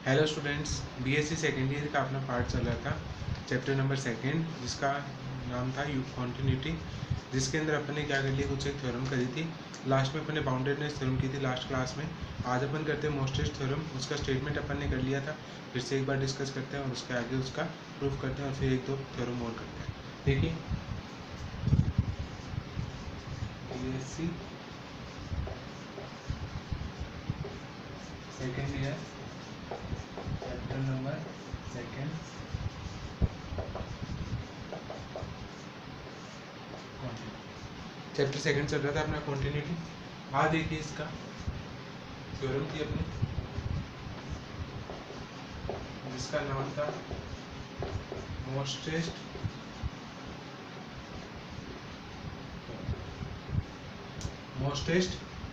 Hello students, BSc second year का अपना part चल रहा था, चैप्टर नंबर सेकेंड, जिसका नाम था कॉन्टिन्यूटी, जिसके अंदर अपन ने क्या कर लिया, कुछ एक थ्योरम करी थी। लास्ट में अपन ने बाउंडेडनेस थ्योरम की थी लास्ट क्लास में। आज अपन करते हैं मोस्टेस्ट थ्योरम। उसका स्टेटमेंट अपन ने कर लिया था, फिर से एक बार डिस्कस करते हैं और उसके आगे उसका प्रूफ करते हैं और फिर एक दो थ्योरम और करते हैं। देखिए, BSc second year chapter number second, chapter second चल रहा था अपना कॉन्टिन्यूटी। आज देखिए, इसका थ्योरम थी अपनी, जिसका नाम था मोस्टेस्ट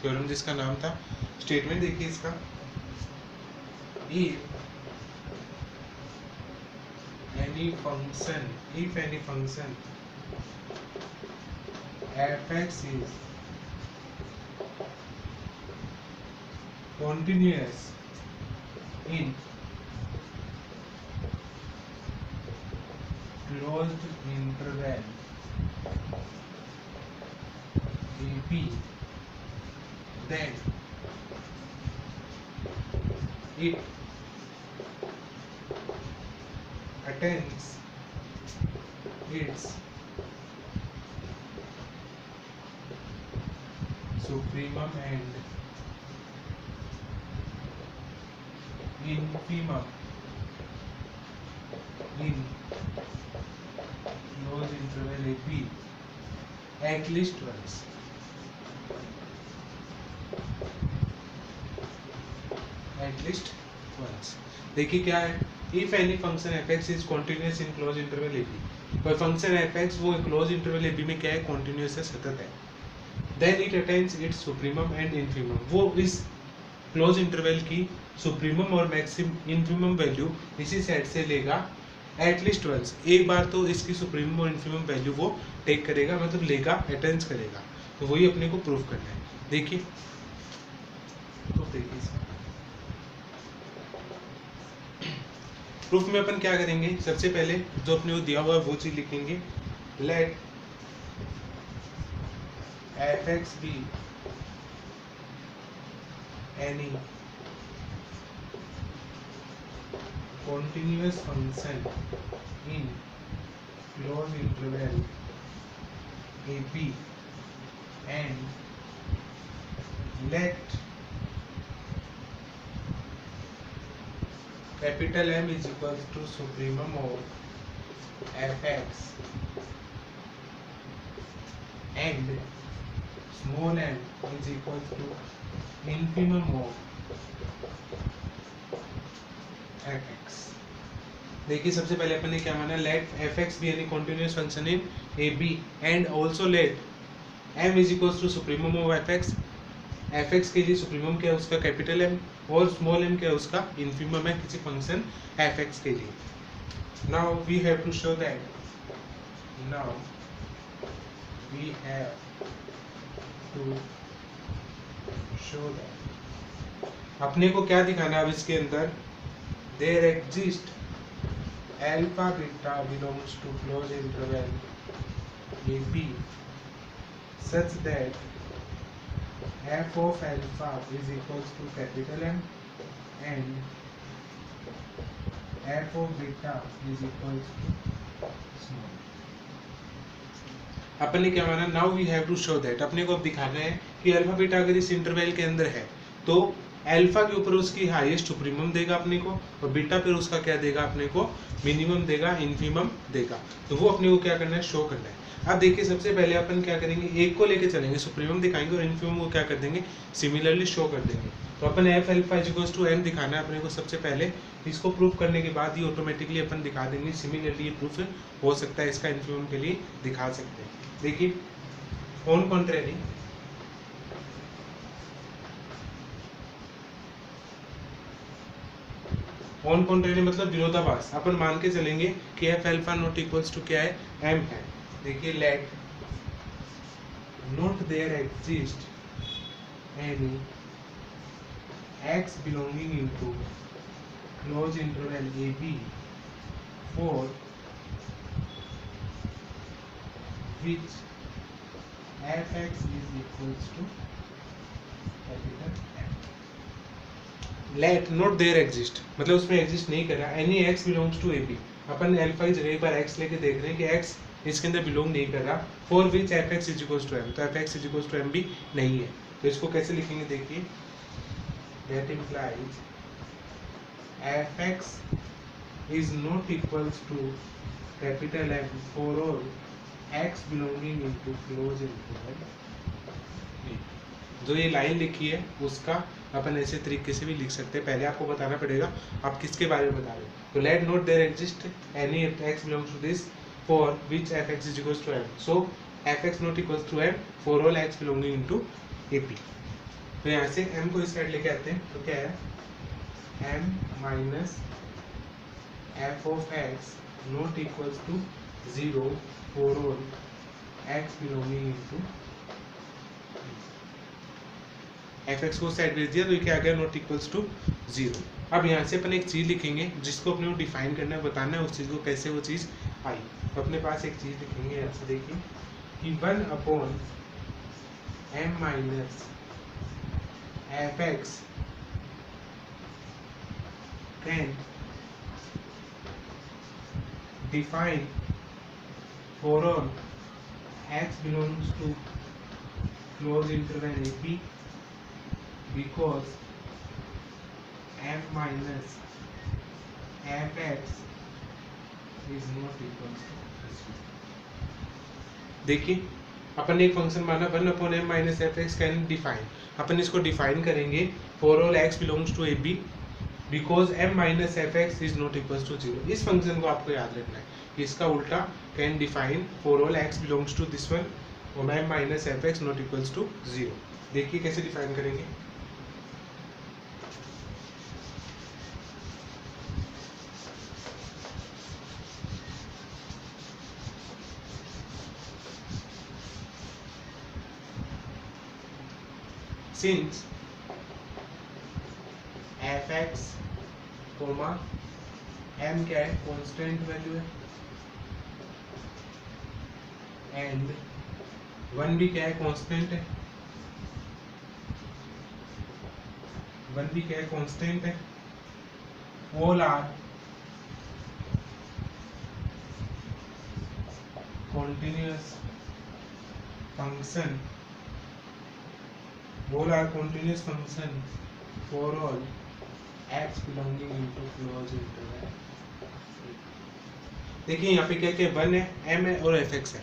थ्योरम, जिसका नाम था। स्टेटमेंट देखिए इसका, if any function fx is continuous in closed interval ab, then it attains its supremum and infimum in closed interval ab at least once. देखिए क्या है, if any function fx is continuous in close interval ab, कोई function fx वो close interval ab में क्या है, continuous है, सतत है। Then it attains its supremum and infimum, वो इस क्लोज इंटरवल की सुप्रीमम और मैक्सिमम इन्फीमम वैल्यू इसी सेट से लेगा एटलीस्ट वंस, एक बार तो इसकी सुप्रीमम और इन्फीमम वैल्यू वो टेक करेगा, मतलब लेगा, अटेंस करेगा। तो वही अपने को प्रूफ करना है। देखिए, तो देखिए प्रूफ में अपन क्या करेंगे, सबसे पहले जो अपने को दिया हुआ है वो चीज लिखेंगे, let fx be any continuous function in closed interval ab and let capital M is equals to supremum of fx and small m is equals to infimum of fx। देखिए, सबसे पहले अपन ने क्या माना, late fx be any continuous function in ab and also let m is equals to supremum of fx। fx के लिए supremum क्या है, उसका कैपिटल M, और स्मॉल m क्या है, उसका इन्फीमम है किसी फंक्शन fx के लिए। Now we have to show that अपने को क्या दिखाना है अब इसके अंदर, there exist alpha beta belongs to close interval ab such that f of alpha is equals to capital M and f of beta is equals to small। अपन ने क्या माना, now we have to show that, अपने को अब दिखाना है कि अल्फा बीटा अगर इस इंटरवल के अंदर है तो अल्फा के ऊपर उसकी हाईएस्ट सुप्रीमम देगा अपने को, और बीटा पर उसका क्या देगा, अपने को मिनिमम देगा, इन्फीमम देगा। तो वो अपने को क्या करना है, शो करना है। अब देखिए, सबसे पहले अपन क्या करेंगे, एक को लेके चलेंगे, सुप्रीमम दिखाएंगे और इन्फीमम को क्या कर देंगे, सिमिलरली शो कर देंगे। तो अपन F alpha is equals to m दिखाना है अपने को सबसे पहले। इसको प्रूफ करने के बाद ही ऑटोमेटिकली अपन दिखा देंगे, सिमिलरली ये प्रूफ हो सकता है, इसका इन्फीमम के लिए दिखा सकते हैं। देखिए, ऑन कॉन्ट्रेरी ऑन कॉन्ट्रेरी मतलब विरोधाभास, अपन मान के चलेंगे कि f alpha not equals to क्या है, m है। देखिए, let not there exist any x belonging into close interval A b for which f(x) is equals to capital M. Let not there exist, मतलब उसमें एग्जिस्ट नहीं कर रहा any x belongs to AB. Upon alpha की जगह पर x लेके देख रहे हैं कि x इसके अंदर बिलोंग नहीं कर रहा for which f(x) is equals to M. तो f(x) is equals to M भी नहीं है, तो इसको कैसे लिखेंगे देखिए, that implies f(x) is not equals to capital M for all x belonging into closed interval. जो ये लाइन लिखी है उसका अपन ऐसे तरीके से भी लिख सकते हैं, पहले आपको बताना पड़ेगा आप किसके बारे में बता रहे हो. तो let not there exist any x belongs to this for which f(x) is equals to m. So f(x) not equals to m for all x belonging into AP. तो यहाँ से m को इस साइड लेके आते हैं, तो क्या है m minus f(x) not equals to 0 for all x belonging into f(x) को साइड भेज दिया, तो ये क्या आ गया, नॉट इक्वल्स टू 0. अब यहाँ से अपन एक चीज़ लिखेंगे जिसको अपने को डिफाइन करना है, बताना है उस चीज़ को कैसे वो चीज़ आई. तो अपने पास एक चीज़ लिखेंगे यहाँ से, देखिए कि 1/m minus f(x) can define for all x belongs to close interval AP because m minus f(x) is not equal to 0. देखिए अपन एक फंक्शन माना 1/m minus f(x) can define, अपन इसको डिफाइन करेंगे for all x belongs to AB because m minus f(x) is not equal to 0. इस function को आपको याद रखना है, इसका उल्टा can define for all x belongs to this one m minus f(x) not equal to 0. देखिए कैसे डिफाइन करेंगे. Since f(x), m क्या है, कांस्टेंट वैल्यू है, एंड 1 भी क्या है, कांस्टेंट है, 1 भी क्या है, कांस्टेंट है. All are continuous function, all are continuous function for all x belonging into closed interval. देखिए यहाँ पे क्या क्या 1 है, m है और f(x) है.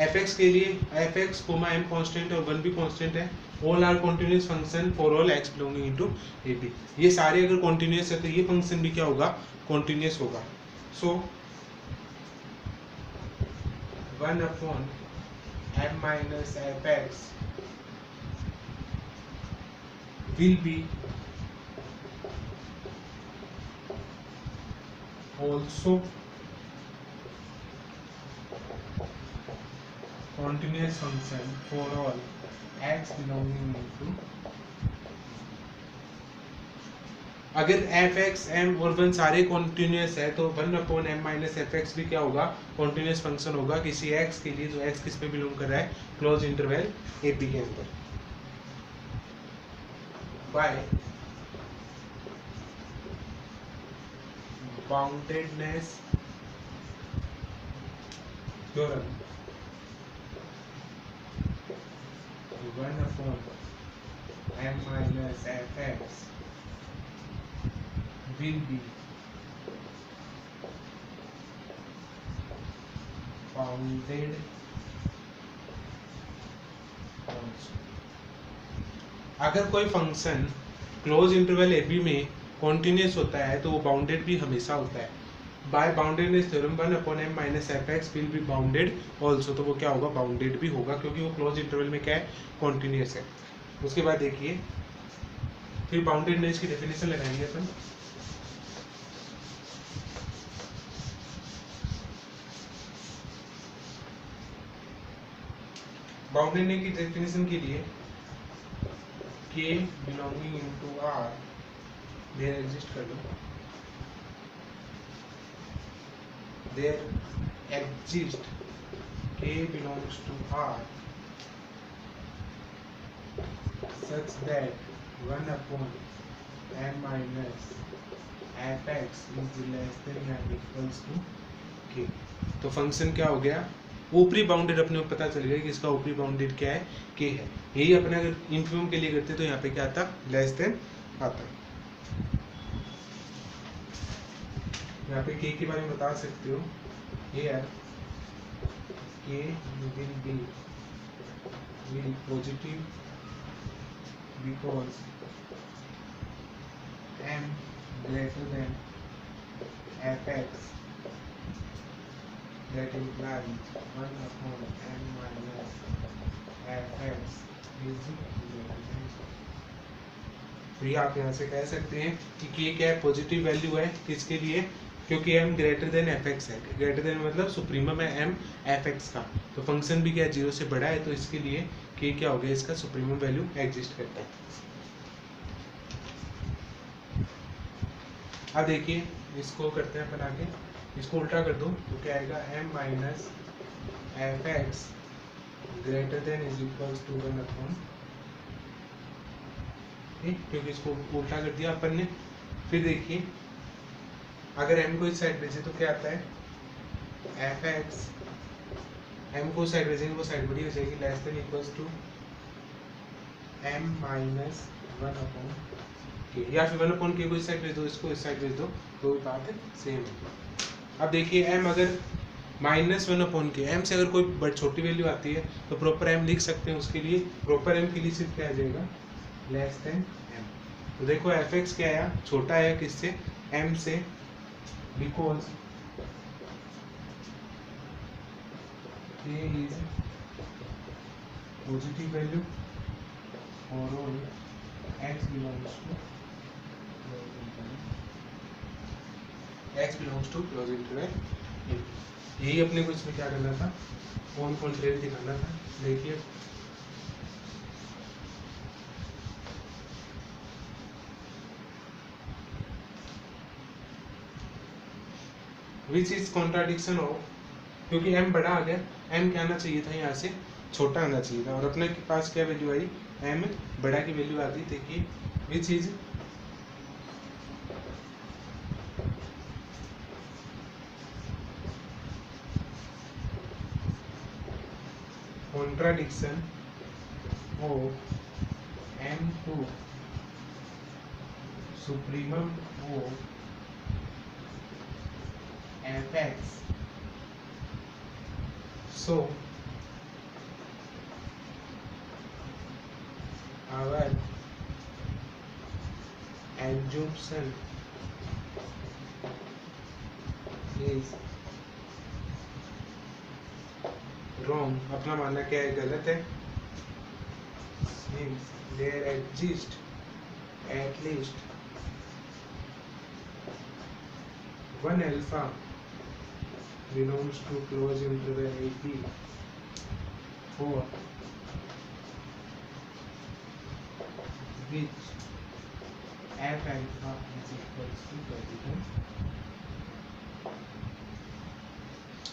f(x) के लिए f(x), m कांस्टेंट है और 1 भी कांस्टेंट है. all are continuous function for all x belonging into AP. ये सारे अगर continuous है तो ये फंक्शन भी क्या होगा, continuous होगा. so 1/m minus f(x) will be also continuous function for all x belonging into. अगर f(x), m और 1 सारे कॉन्टिन्यूस है तो 1/m माइनस f(x) भी क्या होगा, कॉन्टिन्यूस फंक्शन होगा किसी x के लिए जो x किस पे बिलोंग कर रहा है, क्लोज इंटरवल AP के अंदर. by boundedness theorem, 1/m minus f(x) will be bounded also. अगर कोई फंक्शन क्लोज इंटरवल AB में कॉन्टिन्यूस होता है तो वो बाउंडेड भी हमेशा होता है. By boundedness theorem 1/m minus f(x) will be bounded also. तो वो क्या होगा, बाउंडेड भी होगा क्योंकि वो क्लोज इंटरवल में क्या है, कॉन्टिन्यूस है. उसके बाद देखिए फिर बाउंडेडनेस की डेफिनेशन लगाएंगे अपन. बाउंडेडनेस की डेफिनेशन के लिए K belonging into R there exist कर लो. there exist K belongs to R such that 1 upon m minus fx is less than or equals to k। तो फंक्शन क्या हो गया, ऊपरी बाउंडेड अपने को पता चल गया कि इसका ऊपरी बाउंडेड क्या है, के है। यही अपने अगर इन्फिमम के लिए करते तो यहाँ पे क्या आता, लेस देन आता। यहाँ पे के के बारे में बता सकते हो, हियर के will positive because m greater than fx, that implies 1 upon m minus fx is greater than। तो ये आप यहाँ से कह सकते हैं कि k क्या है, पॉजिटिव वैल्यू है किसके लिए, क्योंकि m ग्रेटर देन fx है। ग्रेटर देन मतलब सुप्रीमम है m fx का, तो फंक्शन भी क्या है, 0 से बड़ा है, तो इसके लिए k क्या हो गया, इसका सुप्रीमम वैल्यू एग्जिस्ट करता है। अब देखिए इसको करते हैं अपन आगे, इसको उल्टा कर दो तो क्या आएगा, m minus fx greater than is equals to 1 upon, क्योंकि इसको उल्टा कर दिया अपन ने। फिर देखिए अगर m को इस साइड भेजे तो क्या आता है, fx, m को साइड भेजेंगे वो साइड बड़ी हो जाएगी, less than equals to m minus 1 upon के, या फिर 1 अपॉन के को इस साइड भेज दो, इसको इस साइड भेज दो, तो बात है सेम है। अब देखिए m अगर माइनस 1 अपॉन के, m से अगर कोई बड़ी छोटी वैल्यू आती है तो प्रॉपर m लिख सकते हैं, उसके लिए प्रॉपर m के लिए सिर्फ क्या आ जाएगा, लेस देन m। तो देखो fx क्या है, छोटा है किससे, m से, because k is positive value for all x belongs to close interval। यही अपने को इसमें क्या करना था, कौन कौन ट्रेड दिखाना था। देखिए विच इज कॉन्ट्राडिक्शन ऑफ, क्योंकि m बड़ा आ गया, m क्या आना चाहिए था, यहाँ से छोटा आना चाहिए था, और अपने के पास क्या वैल्यू आई, m बड़ा की वैल्यू आती। देखिए which is contradiction of m to supremum of fx, so our assumption is wrong। अपना मानना क्या है, गलत है। means there exist at least one alpha belongs to closed interval AP for which f alpha is equals to capital।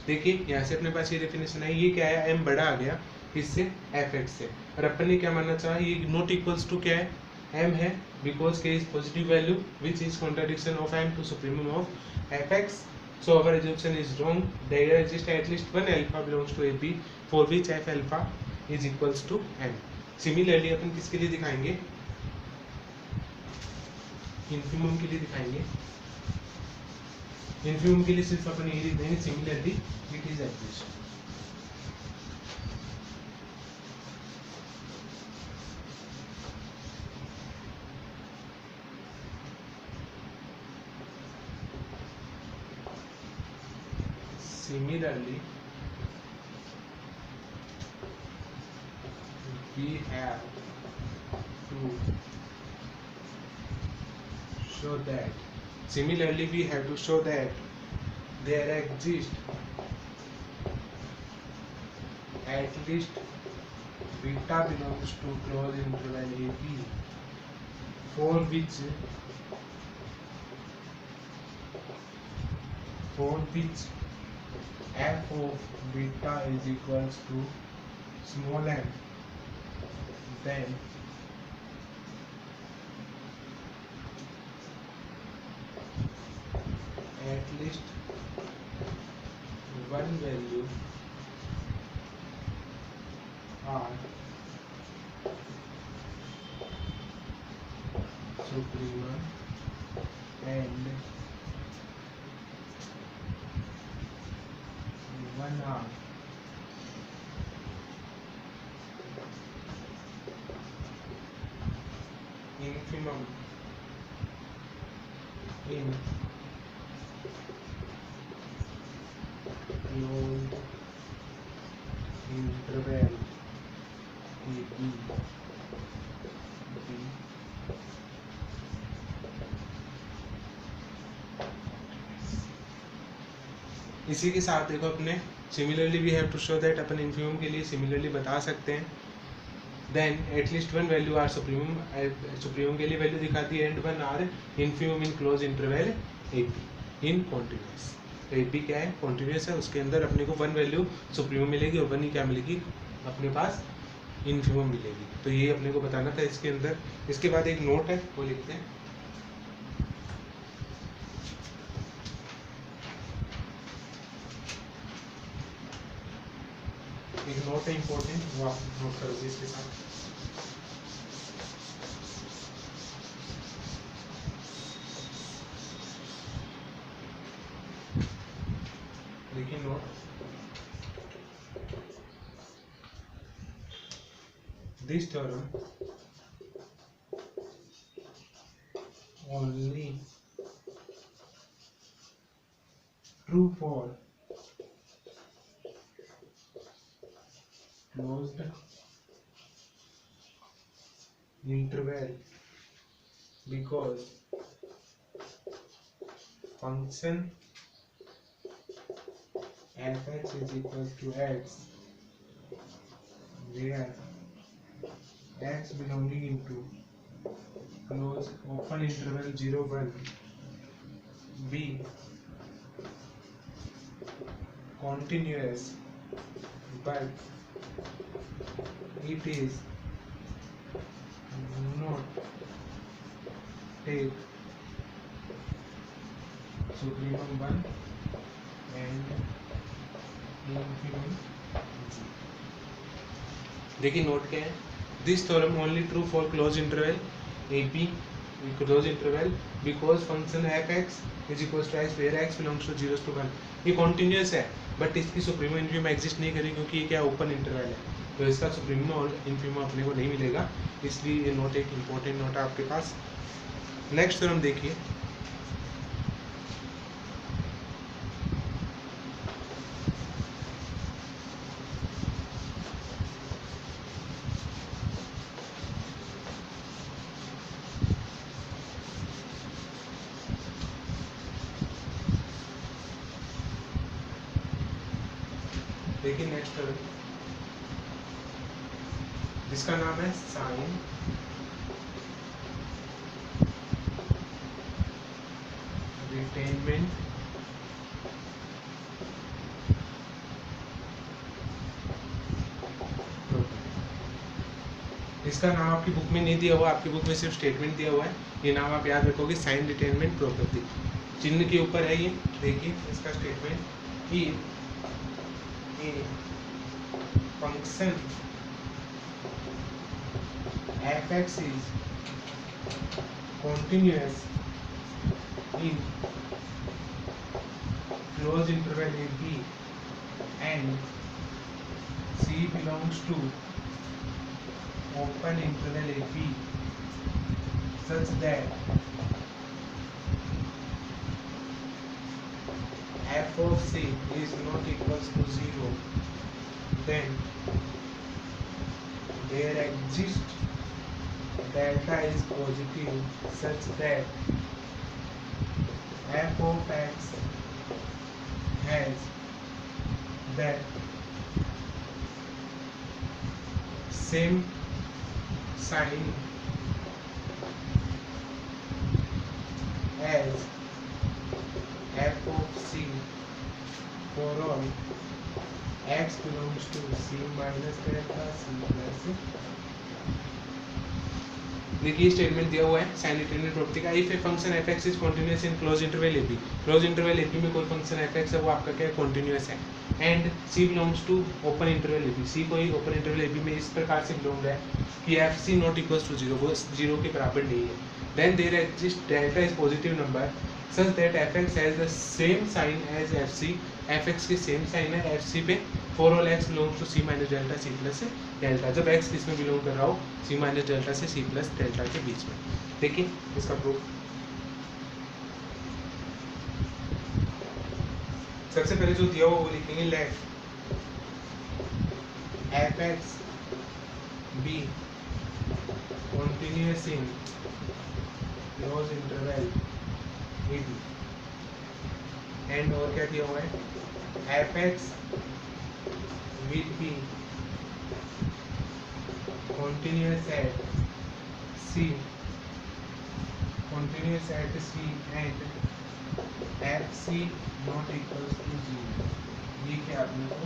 देखिए यहाँ से अपने पास ये डेफिनेशन है, ये क्या है, m बड़ा आ गया इससे fx से, और अपन ने क्या मानना चाहा, ये नॉट इक्वल्स टू क्या है, m है, because k is positive value which is contradiction of m to supremum of fx। So our assumption is wrong. There exists at least one alpha belongs to AP for which f alpha is equals to m। Similarly अपन किसके लिए दिखाएंगे, infimum के लिए दिखाएंगे। Infimum के लिए सिर्फ अपन यही लिख देंगे, similarly it is exist. Similarly, we have to show that. Similarly, we have to show that there exists at least beta belongs to closed interval AP for which f of beta is equals to small m, then at least one value are supremum and one are infimum in closed interval AB B इसी के साथ देखो अपने similarly we have to show that अपन infimum के लिए similarly बता सकते हैं then at least one value are supremum, supremum के लिए वैल्यू दिखाती है and one are infimum in close interval a p in continuous. तो ए पी क्या है, कॉन्टिन्यूस है, उसके अंदर अपने को वन वैल्यू सुप्रीमम मिलेगी और वन ही क्या मिलेगी अपने पास इन्फिमम मिलेगी। तो ये अपने को बताना था इसके अंदर। इसके बाद एक नोट है वो लिखते हैं, एक नोट है इंपॉर्टेंट, वो आप नोट करोगे इसके साथ। देखिए note, this theorem only true for closed interval because function f(x) is equal to x where x belonging into close open interval 0 1 b continuous but it is not take supremum 1 and infimum 0। देखिए note क्या है, this theorem only true for close interval a p close interval because function f x is equal to x where x belongs to 0 to 1। ये continuous है but इसकी supremum infimum exist नहीं करेगी क्योंकि ये क्या ओपन इंटरवल है, तो इसका सुप्रीमम और इन्फिमम अपने को नहीं मिलेगा, इसलिए ये नोट एक इंपॉर्टेंट नोट है आपके पास। नेक्स्ट थ्योरम देखिए, देखिए नेक्स्ट थ्योरम, जिसका नाम है साइन रिटेनमेंट इसका नाम आपकी बुक में नहीं दिया हुआ, आपकी बुक में सिर्फ स्टेटमेंट दिया हुआ है, ये नाम आप याद रखोगे, साइन रिटेनमेंट प्रॉपर्टी, चिन्ह के ऊपर है ये। देखिए इसका स्टेटमेंट कि a function f(x) is continuous in closed interval a b and c belongs to open interval a b such that f of c is not equals to 0, then there exists delta is positive such that f of x has that same sign as f of c for all x belongs to c minus delta c plus। देखिए statement दिया हुआ है sign determinant property का, if a function f x is continuous in close interval A b, close interval A b में कोई function f x है वो आपका क्या है, कॉन्टिन्यूअस है, and C belongs to open interval A B, C कोई ओपन इंटरवल ए b में इस प्रकार से बिलोंग है कि f c not equals to zero, वो जीरो के बराबर नहीं है, then there exist delta is positive number such that f x has the same sign as f c, f x की सेम साइन है एफ सी पे, for all x belongs to c minus delta c plus delta, जब x किस में belong कर रहा हो, सी minus delta से सी प्लस डेल्टा के बीच में। देखिए इसका प्रूफ, सबसे पहले जो दिया हुआ वो लिखेंगे let f x be continuous in close interval A b, and और क्या दिया हुआ है, f x will be continuous at C, continuous at C and FC not equals to 0, ये क्या अपने को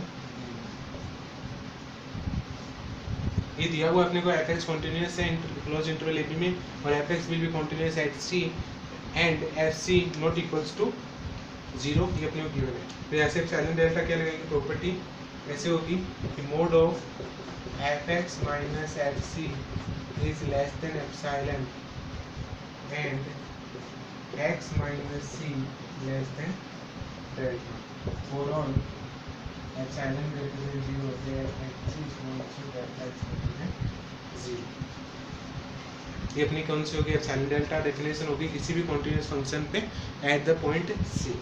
ये दिया हुआ अपने को एफ एक्स कॉन्टिन्यूस है क्लोज इंटरवल ए बी में, और f x will be continuous at c and f c not equals to 0, ये अपने को गिवन है। तो ऐसे एप्सिलॉन डेल्टा क्या लगेगी, प्रॉपर्टी ऐसे होगी कि mod of f x minus f c is less than epsilon and x minus c less than delta, for all epsilon greater than 0 there x is not to delta is greater than 0। ये अपनी कौन सी होगी, epsilon delta definition होगी किसी भी continuous function पे at the point सी।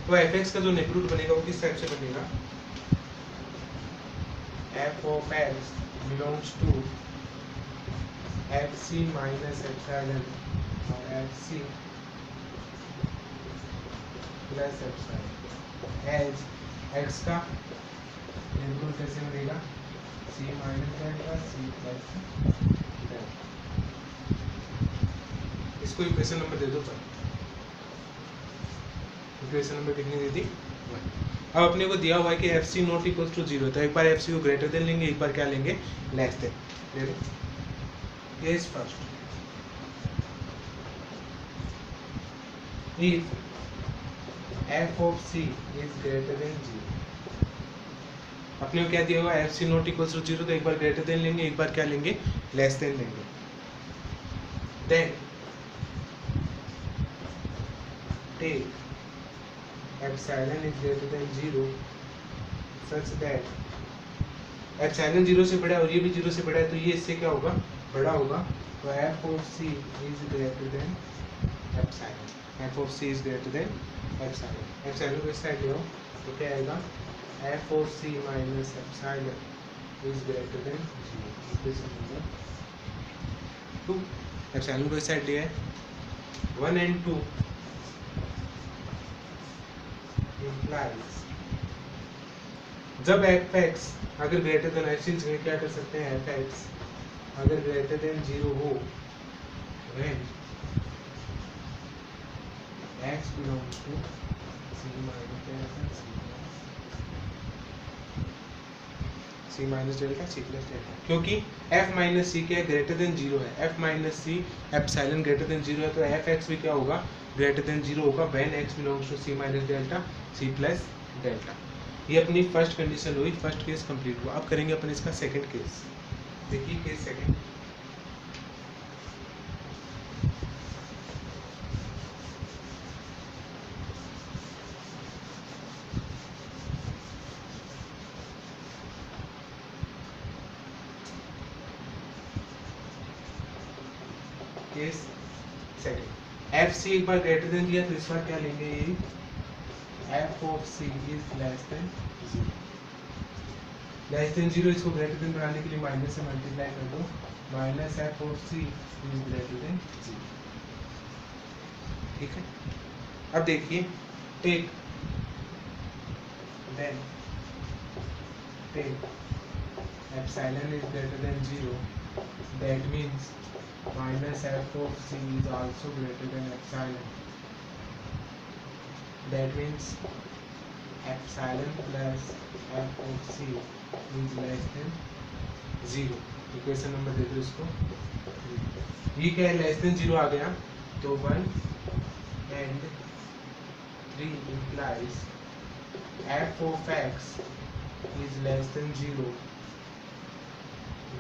तो F x का जो नेबरहुड बनेगा वो किस टाइप से बनेगा, f of x belongs to fc minus epsilon और fc plus epsilon as x का नेबरहुड कैसे बनेगा, c minus delta c plus delta। इसको इक्वेशन नंबर दे दो, पर इक्वेशन नंबर कितनी दे दी, 1। अब अपने को दिया हुआ है कि f c not equals to 0, तो एक बार एफ सी को ग्रेटर देन लेंगे, एक बार क्या लेंगे, लेस देन ले लो, ये is first. If f of C is greater than 0, अपने को क्या दिया हुआ है, f c not equals to 0, तो एक बार ग्रेटर देन लेंगे, एक बार क्या लेंगे, लेस देन लेंगे, then take epsilon is greater than 0 such that epsilon 0 से बड़ा है और ये भी 0 से बड़ा है, तो ये इससे क्या होगा, बड़ा होगा, तो f of c is greater than epsilon, f of c is greater than epsilon, epsilon को इस साइड ले आओ तो क्या आएगा, f of c minus epsilon is greater than 0, equation number 2। epsilon को इस साइड ले आए, 1 and 2 implies जब एफ एक्स अगर ग्रेटर देन एक्स में क्या कर सकते हैं, एफ एक्स अगर ग्रेटर देन 0 हो, when x belongs to c minus delta c plus delta, क्योंकि एफ माइनस सी क्या है, ग्रेटर देन 0 है, f minus c epsilon greater than 0 है, तो एफ एक्स भी क्या होगा, ग्रेटर देन 0 होगा, when x belongs to c minus delta c plus delta. ये अपनी फर्स्ट कंडीशन हुई, फर्स्ट केस कंप्लीट हुआ। अब करेंगे अपन इसका सेकंड केस। देखिए case second, case second, f c एक बार ग्रेटर देन दिया तो इस बार क्या लेंगे, ये f of C is less than 0, less than 0, इसको ग्रेटर देन बनाने के लिए माइनस से मल्टीप्लाई कर दो, minus f of C is greater than 0, ठीक है। अब देखिए take then take epsilon is greater than 0, that means minus f of c is also greater than epsilon, that means epsilon plus F of C is less than 0। Equation number दे दो इसको। ये क्या है, लेस देन 0 आ गया तो 1 and 3 implies f of x is less than 0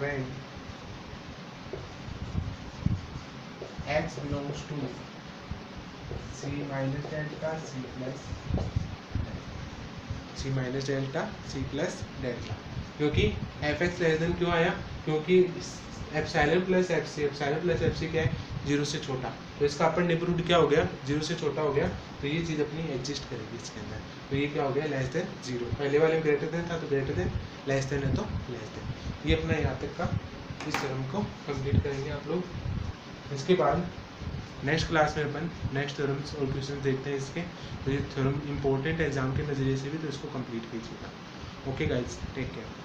when x belongs to c minus delta c plus c plus delta। क्योंकि F x less than क्यों आया, क्योंकि एप्सिलॉन प्लस एफ सी क्या है, 0 से छोटा, तो इसका अपर नेबरहुड क्या हो गया, 0 से छोटा हो गया, तो ये चीज़ अपनी एडजस्ट करेगी इसके अंदर। तो ये क्या हो गया, लेस देन 0। पहले वाले में ग्रेटर देन था तो ग्रेटर देन, लेस देन है तो लेस देन। ये अपना यहाँ तक का इस थ्योरम को कंप्लीट करेंगे आप लोग। इसके बाद नेक्स्ट क्लास में अपन नेक्स्ट थ्योरम्स और क्वेश्चन देखते हैं इसके। तो ये थ्योरम इंपॉर्टेंट है एग्जाम के नज़रिए से भी, तो इसको कंप्लीट कीजिएगा। Okay guys, take care.